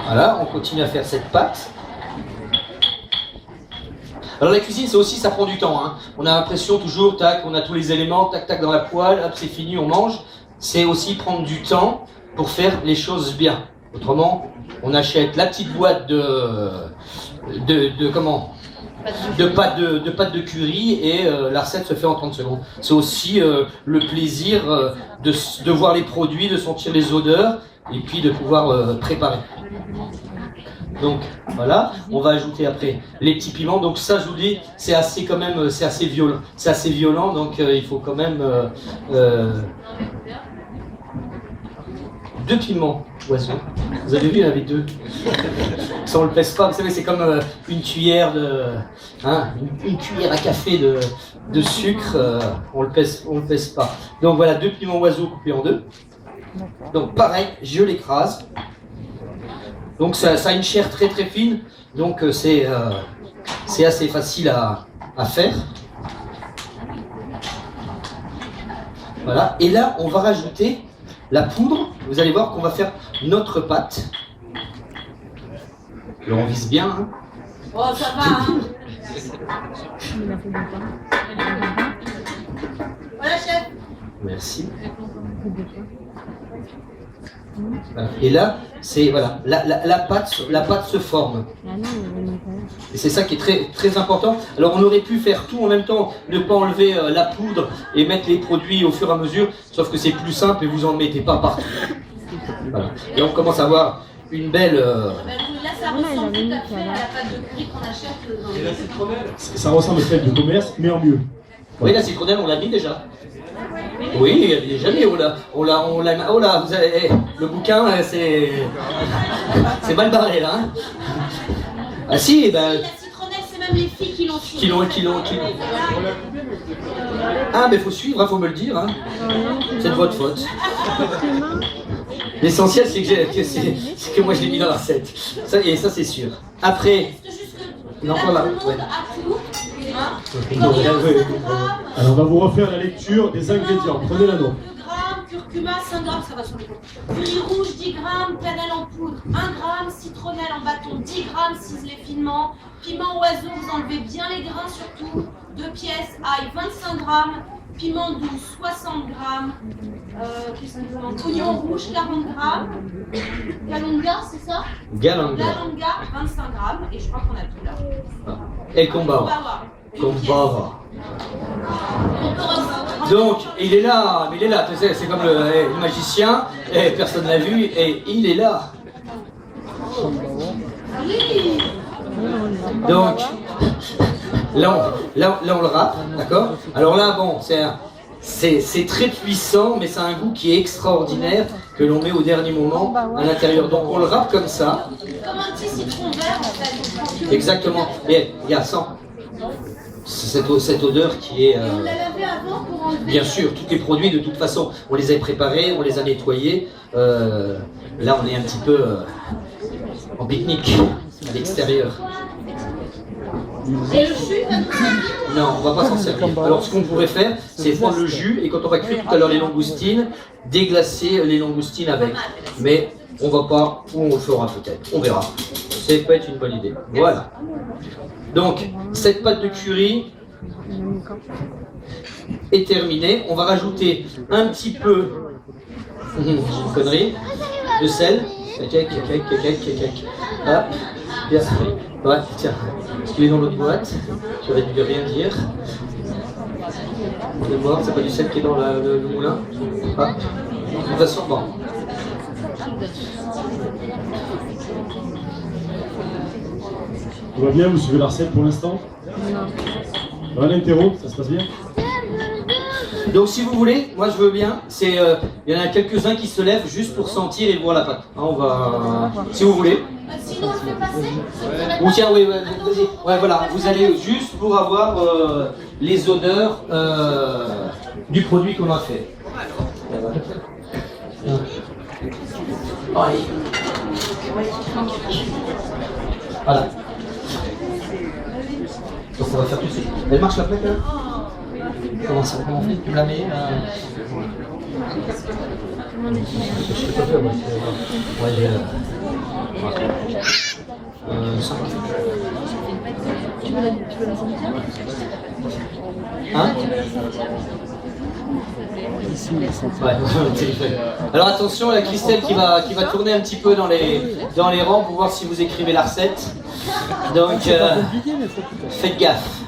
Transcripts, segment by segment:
Voilà, on continue à faire cette pâte. Alors la cuisine, c'est aussi, ça prend du temps. Hein. On a l'impression toujours, tac, on a tous les éléments, tac, tac dans la poêle, hop, c'est fini, on mange. C'est aussi prendre du temps pour faire les choses bien. Autrement, on achète la petite boîte de pâte de curry et la recette se fait en 30 secondes. C'est aussi le plaisir de voir les produits, de sentir les odeurs et puis de pouvoir préparer. Donc voilà, on va ajouter après les petits piments. Donc ça, je vous dis, c'est assez quand même, c'est assez violent. Donc il faut quand même 2 piments oiseaux. Vous avez vu, il y en avait 2. Ça on le pèse pas. Vous savez, c'est comme une cuillère une cuillère à café de sucre. On le pèse pas. Donc voilà, 2 piments oiseaux coupés en 2. Donc pareil, je l'écrase. Donc ça a une chair très très fine, donc c'est assez facile à faire. Voilà, et là on va rajouter la poudre. Vous allez voir qu'on va faire notre pâte. Alors on vise bien. Hein. Oh ça va hein. Voilà chef. Merci. Voilà. Et là, c'est voilà, la pâte se forme. Et c'est ça qui est très très important. Alors on aurait pu faire tout en même temps, ne pas enlever la poudre et mettre les produits au fur et à mesure, sauf que c'est plus simple et vous en mettez pas partout. Voilà. Et on commence à avoir une belle. Là ça ressemble tout à fait à la pâte de curry qu'on achète dans les. Et la citronnelle, ça ressemble à celle de commerce, mais en mieux. Oui, la citronnelle, on l'a mis déjà. Oui, elle est déjà mis. Oh là, vous avez, le bouquin, c'est mal barré là. Hein. Ah si, ben. La citronnelle, c'est même les filles qui l'ont Ah, mais faut suivre, faut me le dire. Hein. C'est de votre faute. L'essentiel, c'est que moi je l'ai mis dans la recette. Et ça, c'est sûr. Après. Non, pas là. Ouais. Alors on va vous refaire la lecture des ingrédients. Prenez la note. 2 grammes, curcuma, 5 grammes, ça va sur les côtes. Riz rouge, 10 grammes, cannelle en poudre, 1 gramme, citronnelle en bâton, 10 grammes, ciselé finement. Piment oiseau, vous enlevez bien les grains surtout. 2 pièces, ail, 25 grammes. Piment doux, 60 grammes. Oignon rouge, 40 grammes. Galonga, c'est ça? Galonga, 25 grammes. Et je crois qu'on a tout là. Et Kombara. Donc, il est là, tu sais, c'est comme le magicien, et personne l'a vu, et il est là. Donc, là on le râpe, d'accord? Alors là, bon, c'est très puissant, mais c'est un goût qui est extraordinaire, que l'on met au dernier moment à l'intérieur. Donc on le râpe comme ça. Comme un petit citron vert, en fait. Exactement. Et il y a ça. Cette odeur qui est... Et on l'a lavé avant pour enlever... Bien sûr, tous les produits, de toute façon, on les a préparés, on les a nettoyés. Là, on est un petit peu en pique-nique, à l'extérieur. Et le jus va nous servir? Non, on va pas s'en servir. Alors, ce qu'on pourrait faire, c'est prendre le jus, et quand on va cuire tout à l'heure les langoustines, déglacer les langoustines avec. Mais on va pas, ou on le fera peut-être, on verra. Ça peut être une bonne idée. Voilà. Donc, cette pâte de curry est terminée. On va rajouter un petit peu, connerie, de sel. Hop, bien. Ouais, tiens, parce qu'il est dans l'autre boîte. J'aurais dû rien dire. Vous allez voir, c'est pas du sel qui est dans le moulin. Hop. De toute façon, bon. Tout va bien, vous suivez la recette pour l'instant? Non. L'interro, ça se passe bien? Donc si vous voulez, moi je veux bien, il y en a quelques-uns qui se lèvent juste pour sentir et voir la pâte. Hein, on va, si vous voulez. Sinon on le fait passer. Ou tiens, oui, vas-y. Ouais, voilà, vous allez juste pour avoir les odeurs du produit qu'on a fait. Voilà. Donc on va faire tout de suite. Elle marche la plaque là? Comment on fait? Tu me la mets 5. Hein? Ouais. Alors attention, la Christelle qui va tourner un petit peu dans les rangs pour voir si vous écrivez la recette. Donc faites gaffe.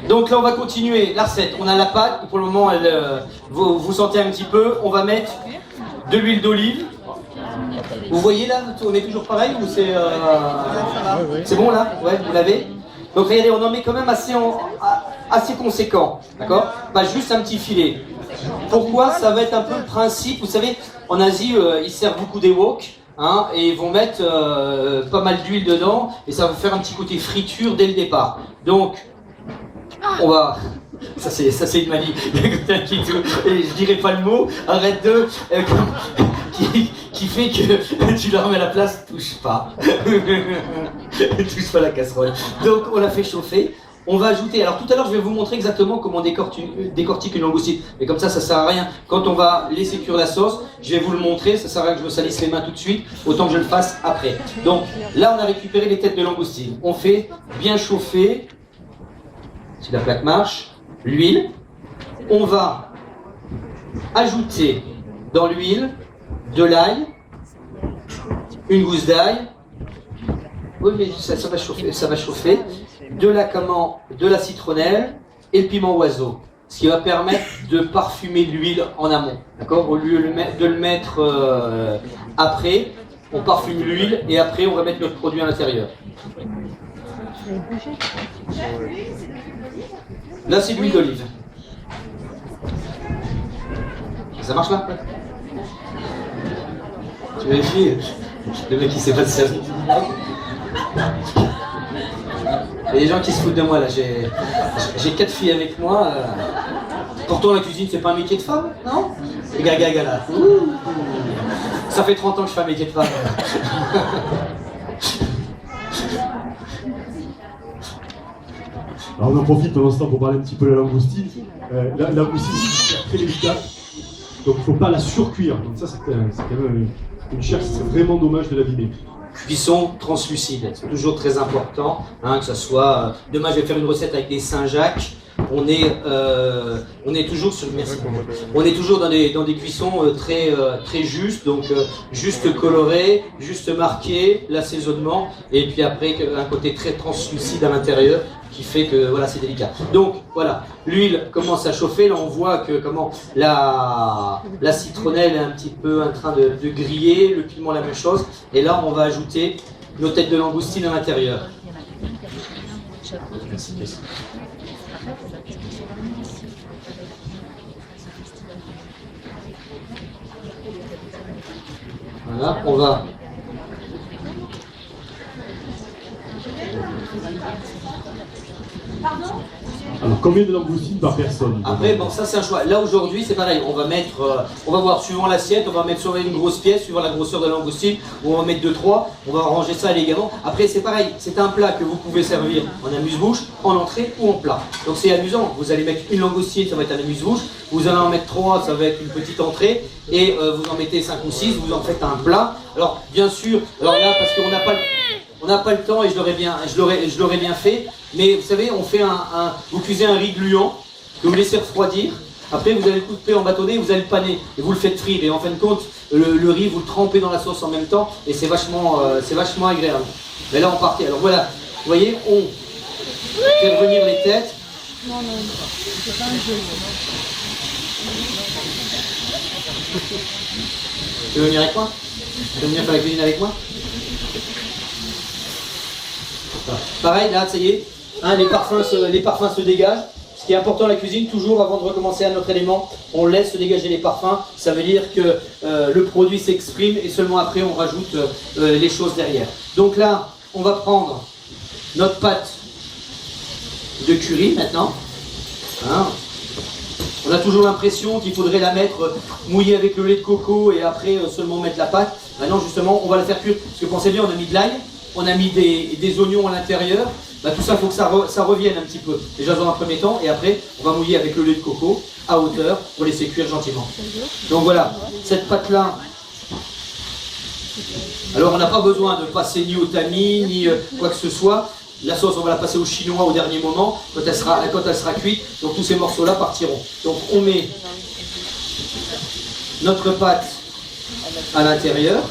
Donc là on va continuer la recette. On a la pâte, pour le moment vous sentez un petit peu. On va mettre de l'huile d'olive. Vous voyez là, on est toujours pareil ou c'est bon là? Ouais, vous l'avez? Donc regardez, on en met quand même assez conséquent, d'accord? Pas juste un petit filet. Pourquoi? Ça va être un peu le principe, vous savez, en Asie, ils servent beaucoup des wok, hein, et ils vont mettre pas mal d'huile dedans, et ça va faire un petit côté friture dès le départ. Donc, on va... Ça c'est une manie, et je dirais pas le mot, arrête de... qui fait que tu la remets à la place, touche pas. Touche pas la casserole. Donc on la fait chauffer. On va ajouter, alors tout à l'heure je vais vous montrer exactement comment on décortique une langoustine. Mais comme ça sert à rien. Quand on va laisser cuire la sauce, je vais vous le montrer, ça sert à rien que je me salisse les mains tout de suite, autant que je le fasse après. Donc là on a récupéré les têtes de langoustine. On fait bien chauffer, si la plaque marche, l'huile. On va ajouter dans l'huile de l'ail, une gousse d'ail, oui mais ça va chauffer, de la citronnelle et le piment oiseau, ce qui va permettre de parfumer l'huile en amont, d'accord? Au lieu de le mettre après, on parfume l'huile et après on va mettre notre produit à l'intérieur. Là c'est l'huile d'olive. Ça marche là? Tu vérifies? Le mec il sait pas de servir. Il y a des gens qui se foutent de moi là, j'ai 4 filles avec moi. Pourtant la cuisine c'est pas un métier de femme, non? Gaga là. Ça fait 30 ans que je fais un métier de femme. Alors on en profite pendant ce temps pour parler un petit peu de la langoustine. La langoustine c'est très délicat, donc il ne faut pas la surcuire. Donc ça c'est quand même une chair, c'est vraiment dommage de l'abîmer. Cuisson translucide, c'est toujours très important, hein, que ça soit... Demain je vais faire une recette avec des Saint-Jacques. On est toujours sur merci. On est toujours dans des cuissons très justes, donc juste coloré, juste marqué, l'assaisonnement, et puis après un côté très translucide à l'intérieur qui fait que voilà c'est délicat. Donc voilà, l'huile commence à chauffer, là on voit que comment la citronnelle est un petit peu en train de griller, le piment la même chose, et là on va ajouter nos têtes de langoustine à l'intérieur. Voilà, on va Alors combien de langoustines par personne? Après, bon, ça c'est un choix. Là aujourd'hui, c'est pareil. On va mettre, on va voir suivant l'assiette, on va mettre sur une grosse pièce, suivant la grosseur de la langoustine, ou on va mettre 2-3. On va ranger ça élégamment. Après, c'est pareil. C'est un plat que vous pouvez servir en amuse-bouche, en entrée ou en plat. Donc c'est amusant. Vous allez mettre une langoustine, ça va être un amuse-bouche. Vous allez en mettre 3, ça va être une petite entrée. Et vous en mettez 5 ou 6, vous en faites un plat. Alors bien sûr, alors là parce qu'on n'a pas le temps et je l'aurais bien fait. Mais vous savez, on fait vous cuisez un riz gluant que vous laissez refroidir. Après, vous allez le couper en bâtonnet, vous allez le paner et vous le faites frire. Et en fin de compte, le riz, vous le trempez dans la sauce en même temps et c'est vachement agréable. Mais là, on partait. Alors voilà, vous voyez, on fait revenir les têtes. Non, c'est pas un jeu. Tu veux venir avec moi? Tu veux venir faire la cuisine avec moi? Pareil, là, ça y est, hein, les parfums se dégagent. Ce qui est important à la cuisine, toujours avant de recommencer à notre élément, on laisse se dégager les parfums. Ça veut dire que le produit s'exprime et seulement après on rajoute les choses derrière. Donc là, on va prendre notre pâte de curry maintenant. Hein. On a toujours l'impression qu'il faudrait la mettre mouillée avec le lait de coco et après seulement mettre la pâte. Maintenant justement, on va la faire cuire. Parce que pensez bien, on a mis de l'ail, on a mis des oignons à l'intérieur. bah, tout ça, il faut que ça revienne un petit peu. Déjà dans un premier temps, et après, on va mouiller avec le lait de coco à hauteur pour laisser cuire gentiment. Donc voilà, cette pâte-là. Alors on n'a pas besoin de passer ni au tamis, ni quoi que ce soit. La sauce, on va la passer au chinois au dernier moment, quand elle sera cuite. Donc tous ces morceaux-là partiront. Donc on met notre pâte à l'intérieur.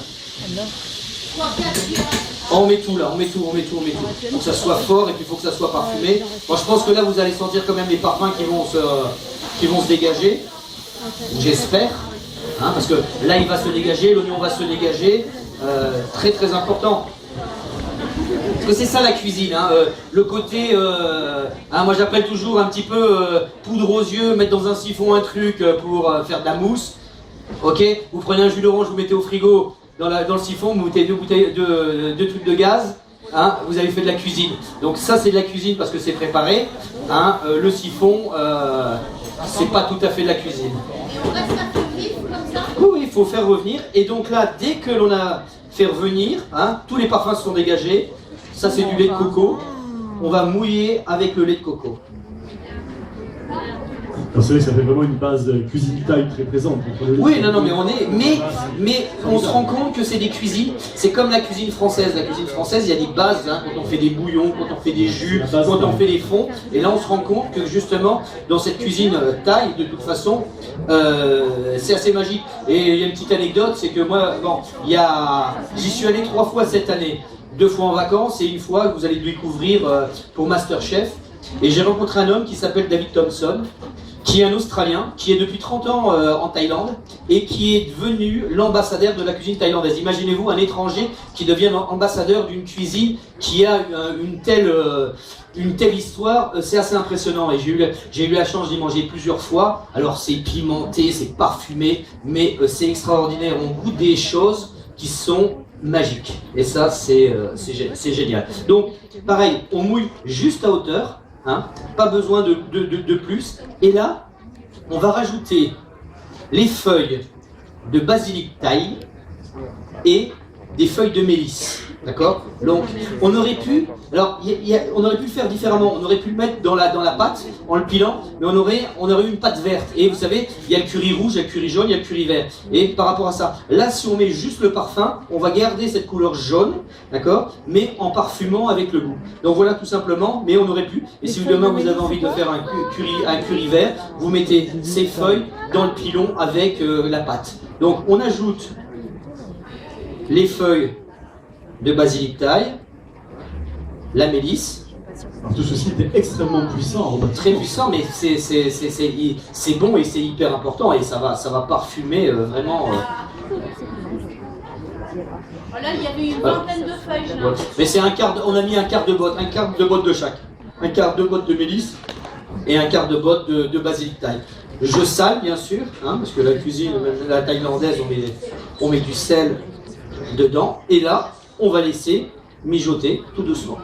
On met tout là, on met tout. Faut que ça soit fort et puis il faut que ça soit parfumé. Moi je pense que là vous allez sentir quand même les parfums qui vont se dégager. J'espère. Hein, parce que là il va se dégager, l'oignon va se dégager. Très très important. Parce que c'est ça la cuisine, hein, le côté, hein, moi j'appelle toujours un petit peu poudre aux yeux, mettre dans un siphon un truc pour faire de la mousse. Ok, vous prenez un jus d'orange, vous mettez au frigo dans le siphon, vous mettez deux trucs de gaz, hein, vous avez fait de la cuisine. Donc ça c'est de la cuisine parce que c'est préparé, hein, le siphon, c'est pas tout à fait de la cuisine. Et on reste à faire vivre comme ça? Oui, il faut faire revenir, et donc là, dès que l'on a fait revenir, hein, tous les parfums sont dégagés, ça c'est du lait de coco, on va mouiller avec le lait de coco. C'est vrai que ça fait vraiment une base de cuisine thaï très présente. Oui, non, mais on se rend compte que c'est des cuisines, c'est comme la cuisine française. La cuisine française, il y a des bases, hein, quand on fait des bouillons, quand on fait des jus, quand on fait des fonds. Et là, on se rend compte que justement, dans cette cuisine thaï, de toute façon, c'est assez magique. Et il y a une petite anecdote, c'est que moi, bon, j'y suis allé 3 fois cette année. 2 fois en vacances et 1 fois que vous allez découvrir pour Masterchef. Et j'ai rencontré un homme qui s'appelle David Thompson, qui est un Australien, qui est depuis 30 ans en Thaïlande et qui est devenu l'ambassadeur de la cuisine thaïlandaise. Imaginez-vous un étranger qui devient ambassadeur d'une cuisine qui a une telle histoire, c'est assez impressionnant. Et j'ai eu la chance d'y manger plusieurs fois. Alors c'est pimenté, c'est parfumé, mais c'est extraordinaire. On goûte des choses qui sont magiques. Et ça, c'est génial. Donc, pareil, on mouille juste à hauteur. Hein, pas besoin de plus. Et là, on va rajouter les feuilles de basilic thaï et des feuilles de mélisse. D'accord? Donc, on aurait pu, alors, on aurait pu le faire différemment. On aurait pu le mettre dans la pâte en le pilant, mais on aurait eu une pâte verte. Et vous savez, il y a le curry rouge, il y a le curry jaune, il y a le curry vert. Et par rapport à ça, là, si on met juste le parfum, on va garder cette couleur jaune, d'accord? Mais en parfumant avec le goût. Donc voilà, tout simplement. Mais on aurait pu. Et si demain vous avez envie de faire un curry vert, vous mettez ces feuilles dans le pilon avec la pâte. Donc on ajoute les feuilles de basilic thaï, la mélisse. Alors, tout ceci était extrêmement puissant. Très puissant, mais c'est bon et c'est hyper important et ça va parfumer vraiment. Là, il y avait une vingtaine de feuilles. Mais c'est on a mis un quart de botte de chaque. Un quart de botte de mélisse et un quart de botte de basilic thaï. Je sale bien sûr, hein, parce que la cuisine, même la thaïlandaise, on met du sel dedans. Et là, on va laisser mijoter tout doucement.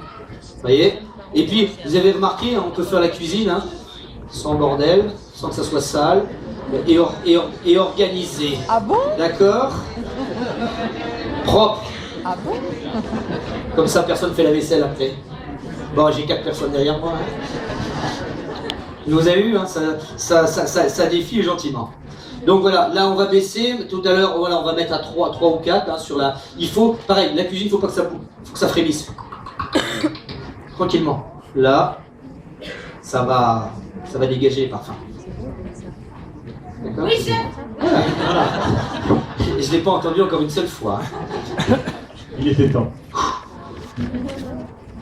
Vous voyez? Et puis, vous avez remarqué, on peut faire la cuisine hein, sans bordel, sans que ça soit sale, et organisé. Ah bon? D'accord? Propre. Ah bon? Comme ça, personne ne fait la vaisselle après. Bon, j'ai 4 personnes derrière moi. Hein. Vous avez vu, hein, ça défile gentiment. Donc voilà, là on va baisser, tout à l'heure voilà, on va mettre à 3 ou 4 hein, sur la... Il faut, pareil, la cuisine, il ne faut pas que ça bouge, il faut que ça frémisse. Tranquillement. Là, ça va dégager les parfums. D'accord? Oui, chef. Voilà. Et je ne l'ai pas entendu encore une seule fois. Hein. Il était temps.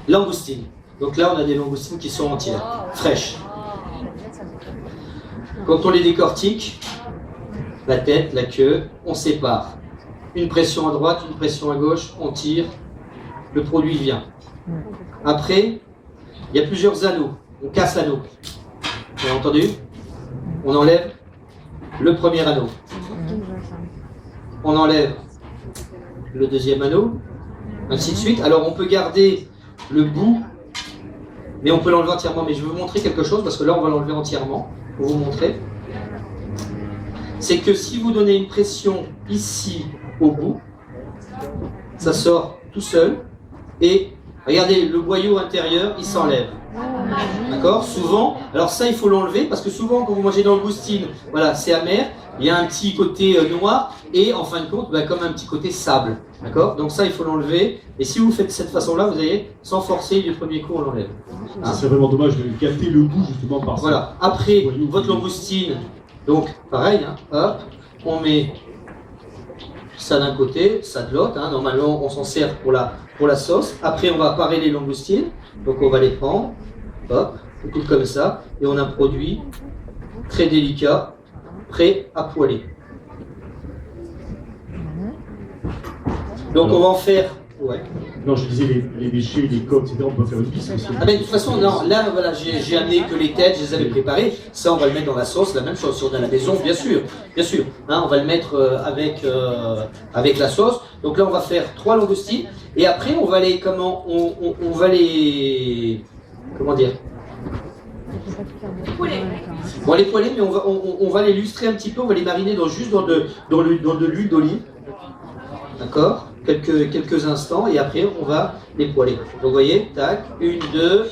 Langoustine. Donc là on a des langoustines qui sont entières, fraîches. Quand on les décortique, la tête, la queue, on sépare. Une pression à droite, une pression à gauche, on tire, le produit vient. Après, il y a plusieurs anneaux. On casse l'anneau. Vous avez entendu? On enlève le premier anneau. On enlève le deuxième anneau, ainsi de suite. Alors on peut garder le bout, mais on peut l'enlever entièrement. Mais je vais vous montrer quelque chose, parce que là on va l'enlever entièrement, pour vous montrer. C'est que si vous donnez une pression ici au bout, ça sort tout seul et regardez, le boyau intérieur, il s'enlève. D'accord? Souvent, alors ça il faut l'enlever parce que souvent quand vous mangez de langoustine, voilà, c'est amer, il y a un petit côté noir et en fin de compte, bah, comme un petit côté sable. D'accord? Donc ça il faut l'enlever et si vous faites de cette façon-là, vous allez, sans forcer, du premier coup on l'enlève. Hein? C'est vraiment dommage de gâter le goût justement par ça. Voilà, après votre langoustine, donc pareil, hein, hop, on met ça d'un côté, ça de l'autre, hein. Normalement on s'en sert pour la sauce. Après on va parer les langoustines, donc on va les prendre, hop, tout comme ça, et on a un produit très délicat, prêt à poêler. Donc on va en faire, ouais. Non, je disais les déchets, les coques, etc. On peut faire une piste aussi. Ah ben de toute façon, non, là voilà, j'ai amené que les têtes, je les avais préparées. Ça, on va le mettre dans la sauce, la même chose. Si on est à la maison, bien sûr. Hein, on va le mettre avec la sauce. Donc là, on va faire 3 langoustines. Et après, on va les, on va les, comment dire? On va les poêler, mais on va les lustrer un petit peu. On va les mariner juste dans de l'huile d'olive. D'accord? Quelques instants et après on va les poêler. Donc vous voyez, tac, 1, 2.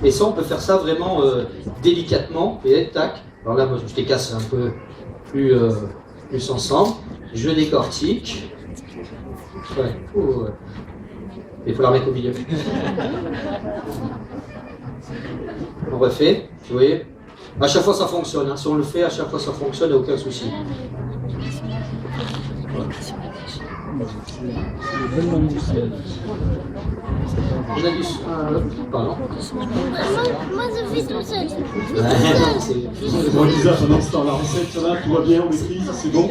Et ça on peut faire ça vraiment délicatement. Et tac. Alors là moi je les casse un peu plus ensemble. Je décortique. Ouais. Il faut la remettre au milieu. On refait. Vous voyez. À chaque fois ça fonctionne. Hein. Si on le fait, à chaque fois ça fonctionne, il n'y a aucun souci. Pardon. Moi je fais tout seul. Bon, Lisa, pendant ce temps, la recette, ça va, tout va bien, on maîtrise, c'est bon?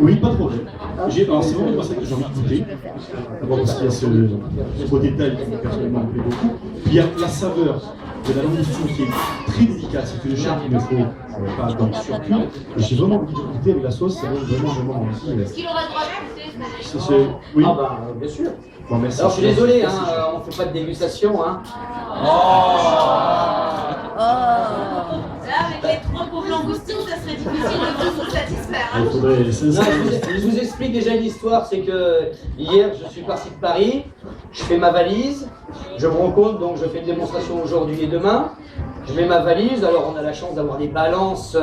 Oui, pas de problème. Alors, c'est vraiment une recette que j'ai envie de goûter. D'abord parce qu'il y a ce beau détail qui personnellement me plaît beaucoup. Puis il y a la saveur de la langoustine qui est très délicate. C'est une chair qu'il ne faut pas donc surcuire. Et j'ai vraiment envie de goûter avec la sauce, ça donne vraiment envie. Est-ce qu'il aura le droit de goûter? Oui. Ah bah bien sûr. Bon, merci. Alors je suis désolé, hein, on ne fait pas de dégustation. Hein. Là, avec les 3 pauvres langoustines, ça serait difficile de vous satisfaire. Il faudrait Non, je vous explique déjà une histoire, c'est que hier je suis parti de Paris, je fais ma valise, je me rends compte, donc je fais une démonstration aujourd'hui et demain, je mets ma valise, alors on a la chance d'avoir des balances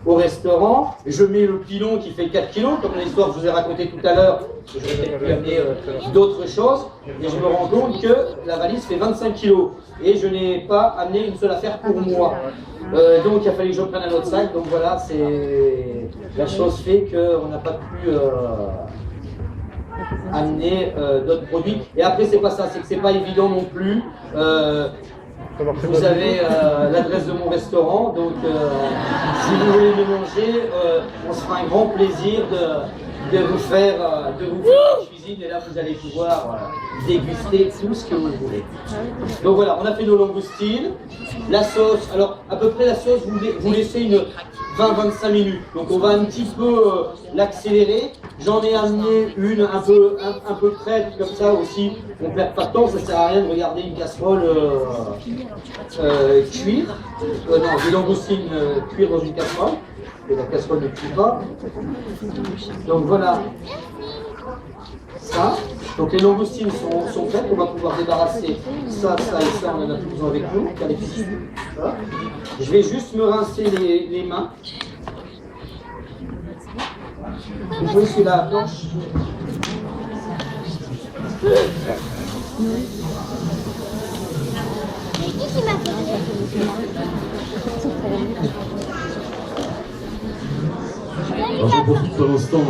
au restaurant, je mets le pilon qui fait 4 kilos, comme l'histoire que je vous ai racontée tout à l'heure, j'aurais peut-être pu amener d'autres choses, et je me rends compte que la valise fait 25 kilos, et je n'ai pas amené une seule affaire pour moi. Donc il a fallu que je prenne un autre sac, donc voilà, c'est la chose fait qu'on n'a pas pu amener d'autres produits. Et après c'est pas ça, c'est que c'est pas évident non plus. Vous avez l'adresse de mon restaurant, donc si vous voulez le manger, on se fera un grand plaisir de vous faire la cuisine et là vous allez pouvoir déguster tout ce que vous voulez. Donc voilà, on a fait nos langoustines, la sauce, alors à peu près la sauce vous laissez une 20-25 minutes, donc on va un petit peu l'accélérer. J'en ai amené une un peu prête comme ça aussi, on perd pas de temps, ça sert à rien de regarder une casserole cuire, non, des langoustines cuire dans une casserole. Et la casserole ne cuit pas. Donc voilà ça. Donc les langoustines sont prêtes, on va pouvoir débarrasser ça et ça, on en a plus besoin avec nous. Voilà. Je vais juste me rincer les mains. Vous voyez c'est la planche. Qui m'a fait? Alors j'en profite pendant ce temps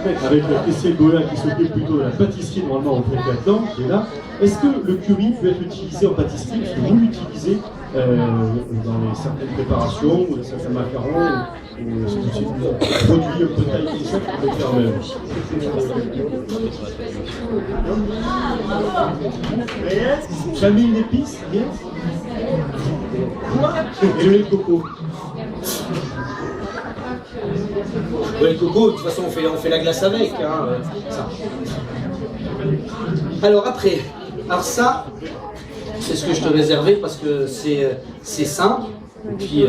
avec Christiane Goya qui s'occupe plutôt de la pâtisserie, normalement on fait là-dedans, qui est là. Est-ce que le curry peut être utilisé en pâtisserie? Est-ce que vous l'utilisez dans certaines préparations ou dans certains macarons ou c'est produit un peu taille comme ça qu'on peut faire famille d'épices, rien? Et le lait de coco? Le coco, de toute façon, on fait la glace avec. Hein, ça. Alors après, ça, c'est ce que je te réservais parce que c'est simple. Et puis,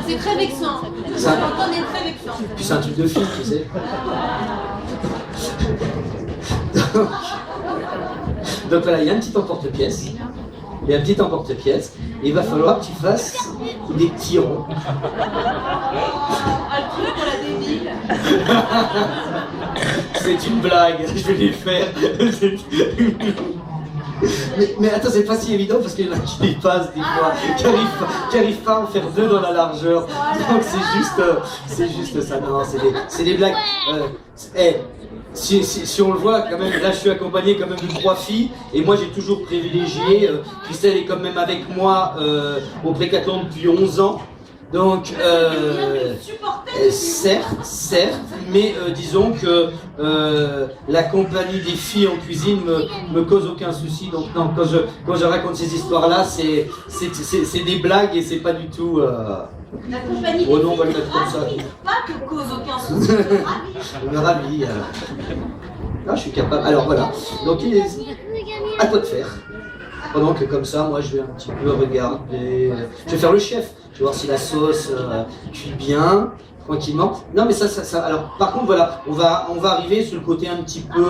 C'est très vexant. Ça- On est très vexant. puis c'est un truc de fille, tu sais. Donc voilà, il y a un petit emporte-pièce. Il y a un petit emporte-pièce. Et il va falloir que tu fasses des petits ronds. Un truc pour la débile. C'est une blague, je vais les faire. Mais attends, c'est pas si évident parce qu'il y en a qui dépassent des fois, qui arrivent pas à en faire deux dans la largeur. Donc c'est juste ça. Non, c'est des blagues. Si on le voit quand même, là je suis accompagné quand même de 3 filles et moi j'ai toujours privilégié, Christelle est quand même avec moi au Précathlon depuis 11 ans. Donc, certes, mais disons que la compagnie des filles en cuisine me cause aucun souci. Donc non, quand je raconte ces histoires-là, c'est des blagues et c'est pas du tout... La compagnie oh des non, on va le filles mettre comme ça. pas que cause aucun souci, Je me ravis. Là, je suis capable. Alors voilà. Donc, à toi de faire. Pendant que comme ça, moi, je vais un petit peu regarder. Je vais faire le chef. Je vais voir si la sauce cuit bien, tranquillement. Non, mais ça. Alors, par contre, voilà, on va arriver sur le côté un petit peu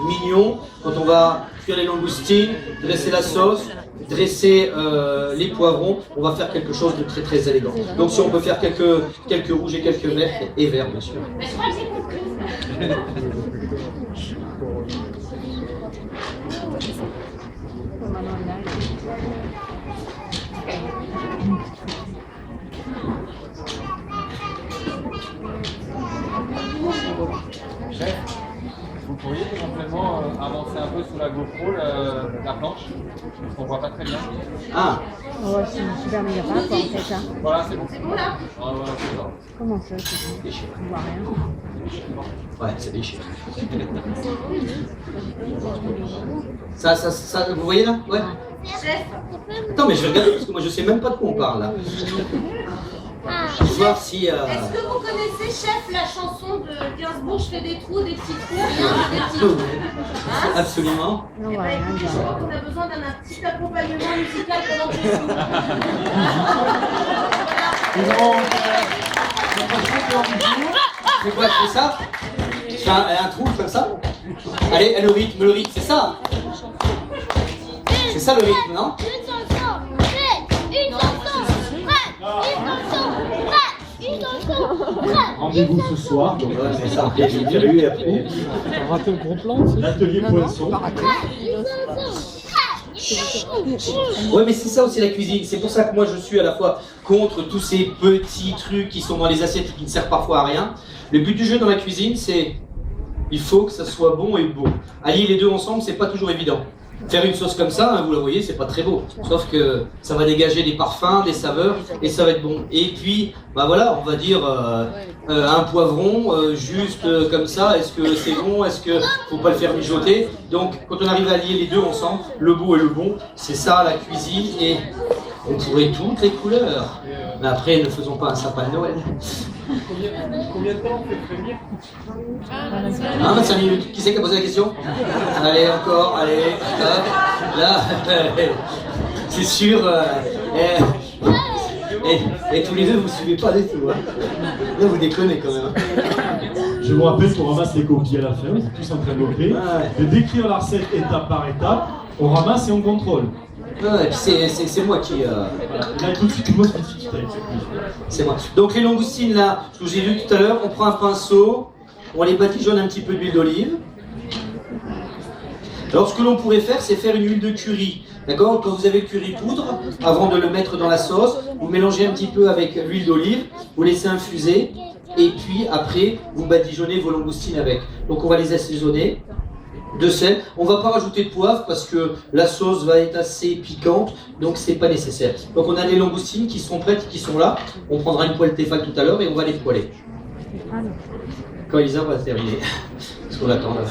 mignon. Quand on va cuire les langoustines, dresser la sauce, dresser les poivrons, on va faire quelque chose de très très élégant. Donc, si on peut faire quelques rouges et quelques verts, et verts, bien sûr. Mais je crois que j'ai compris. Chef, vous pourriez éventuellement avancer un peu sous la GoPro la planche, parce qu'on voit pas très bien. Ah, Oh, c'est une super méga pas, quoi, en fait. Hein. Voilà, c'est bon. C'est bon là? Ah, voilà, c'est ça. Comment ça, c'est bon? déchiré. On voit rien. Ouais, c'est déchiré. Ça, vous voyez là? Ouais. Chef, Attends, mais je vais regarder parce que moi je sais même pas de quoi on parle là. Je vais voir si. est-ce que vous connaissez, chef, la chanson de Gainsbourg, je fais des trous, des petits trous, rien, des petits trous? Hein? Absolument. On Eh voit ben, rien. écoutez, je crois qu'on a besoin d'un petit accompagnement musical pendant que je joue. C'est quoi, je fais ça? Je fais un trou comme ça? Allez, le rythme, c'est ça? C'est ça le rythme, non? Une chanson, prête, une chanson, prête, une chanson, prête, une chanson, prête. Rendez-vous ce soir, donc Ouais, c'est ça. J'ai eu et après. l'atelier poisson. Ouais, mais c'est ça aussi la cuisine. C'est pour ça que moi je suis à la fois contre tous ces petits trucs qui sont dans les assiettes et qui ne servent parfois à rien. Le but du jeu dans la cuisine, c'est il faut que ça soit bon et beau. Allier les deux ensemble, c'est pas toujours évident. Faire une sauce comme ça, hein, vous la voyez, c'est pas très beau. Sauf que ça va dégager des parfums, des saveurs, et ça va être bon. Et puis, bah voilà, on va dire un poivron, juste comme ça, est-ce que c'est bon, est-ce que faut pas le faire mijoter? Donc, quand on arrive à lier les deux ensemble, le beau et le bon, c'est ça la cuisine, et on pourrait toutes les couleurs. Mais après, ne faisons pas un sapin de Noël. Combien de temps on fait frémir? 25 minutes. Qui c'est qui a posé la question? Allez, encore, allez. Hop. Là, c'est sûr. Et tous les deux, vous suivez pas du tout. Hein. Là, vous déconnez quand même. Je vous rappelle qu'on ramasse les copies à la fin, vous êtes tous en train de noter, Ouais. de décrire la recette étape par étape, on ramasse et on contrôle. Ouais, et puis c'est moi qui. Voilà. Et là, tout de suite, une mauvaise petite taille. C'est moi. Donc les langoustines là, ce que j'ai vu tout à l'heure, on prend un pinceau, on les badigeonne un petit peu d'huile d'olive. Alors ce que l'on pourrait faire, c'est faire une huile de curry. D'accord? Quand vous avez le curry poudre, avant de le mettre dans la sauce, vous mélangez un petit peu avec l'huile d'olive, vous laissez infuser, et puis après, vous badigeonnez vos langoustines avec. Donc on va les assaisonner. De sel, on va pas rajouter de poivre parce que la sauce va être assez piquante, donc c'est pas nécessaire. Donc on a les langoustines qui sont prêtes, qui sont là. On prendra une poêle Tefal tout à l'heure et on va les poêler. Quand Elisa va terminer, parce qu'on attend là.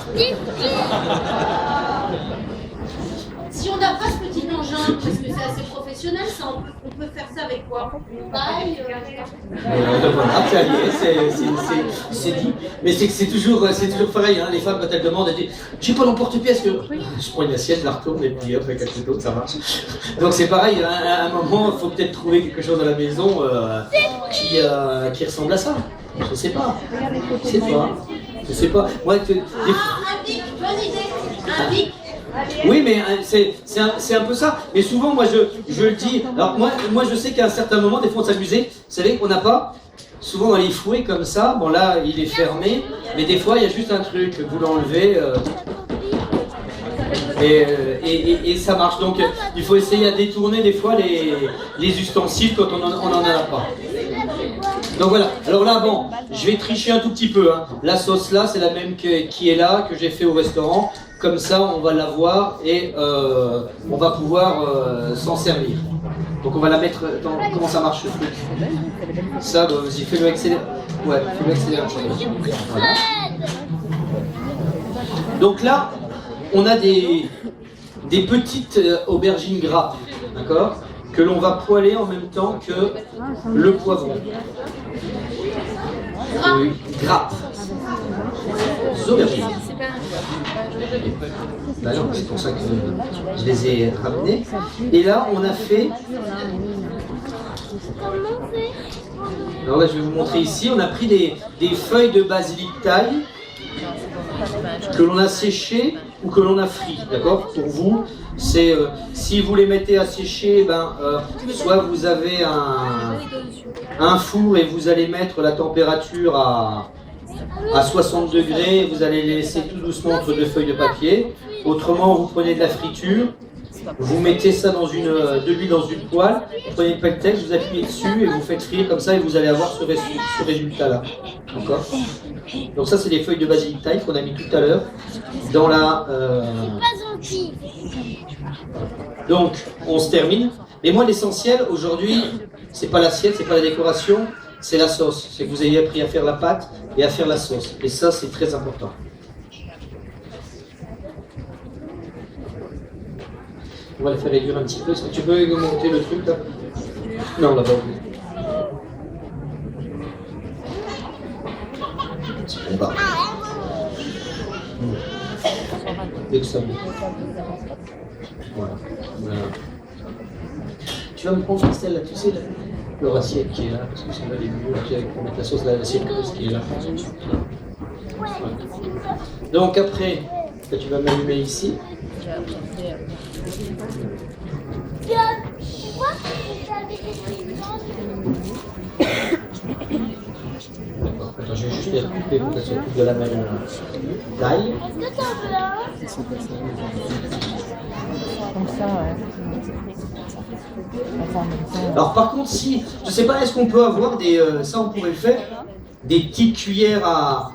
Si on n'a pas ce petit engin, parce que c'est assez professionnel, ça, on peut faire ça avec quoi? Une paille, Donc voilà, ça y est, c'est dit. Mais c'est toujours pareil, hein, les femmes quand elles demandent, elles disent j'ai pas l'emporte-pièce que. Je prends une assiette, je la retourne et puis hop, avec un couteau, ça marche. Donc c'est pareil, à un moment, il faut peut-être trouver quelque chose à la maison qui ressemble à ça. Je sais pas. Je sais pas. Moi, un pic, Bonne idée. Un bic. Oui, mais c'est un peu ça. Mais souvent, moi, je le dis. Alors, moi, je sais qu'à un certain moment, des fois, on s'amusait. Vous savez qu'on n'a pas. Souvent, dans les fouets comme ça, bon, là, il est fermé. Mais des fois, il y a juste un truc. Vous l'enlevez. Et ça marche. Donc, il faut essayer à détourner des fois les ustensiles quand on n'en a pas. Donc voilà. Alors là, bon, je vais tricher un tout petit peu. Hein. La sauce là, c'est la même qui est là, que j'ai fait au restaurant. Comme ça, on va la voir et on va pouvoir s'en servir. Donc on va la mettre dans... Comment ça marche ce truc? Ça, bah, vas-y, fais-le accélérer. Ouais, fais-le accélérer. Voilà. Donc là, on a des petites aubergines grappes, d'accord, que l'on va poêler en même temps que le poivron. Oui, grappes. Des aubergines. Bah non, c'est pour ça que je les ai ramenées. Et là, on a fait... Alors là, je vais vous montrer ici. On a pris des feuilles de basilic thaï que l'on a séchées ou que l'on a frit, d'accord? Pour vous, c'est si vous les mettez à sécher, ben, soit vous avez un four et vous allez mettre la température à 60 degrés, vous allez les laisser tout doucement entre deux feuilles de papier. Autrement, vous prenez de la friture, vous mettez ça dans de l'huile dans une poêle, vous prenez une pelletelle, vous appuyez dessus et vous faites frire comme ça et vous allez avoir ce résultat-là. D'accord? Donc ça, c'est les feuilles de basilic thaï qu'on a mis tout à l'heure dans la... Donc, on se termine. Mais moi, l'essentiel, aujourd'hui, c'est pas l'assiette, c'est pas la décoration, c'est la sauce. C'est que vous ayez appris à faire la pâte et à faire la sauce. Et ça, c'est très important. On va le faire réduire un petit peu. Est-ce que tu peux augmenter le truc là? Non, là-bas. C'est bon, bas. Dès que ça monte. Voilà. Tu vas me prendre celle-là, tu sais, leur assiette qui est là, parce que celle-là, elle est mieux, pour mettre la sauce là, l'assiette qui est là. Voilà. Donc après, tu vas m'allumer ici. D'accord, attends, je vais juste les recouper pour qu'elles s'occupent de la même taille. Est-ce que t'en veux un? Comme ça, ouais. Enfin, en même temps, Alors par contre, si, je sais pas, est-ce qu'on peut avoir ça on pourrait le faire, des petites cuillères à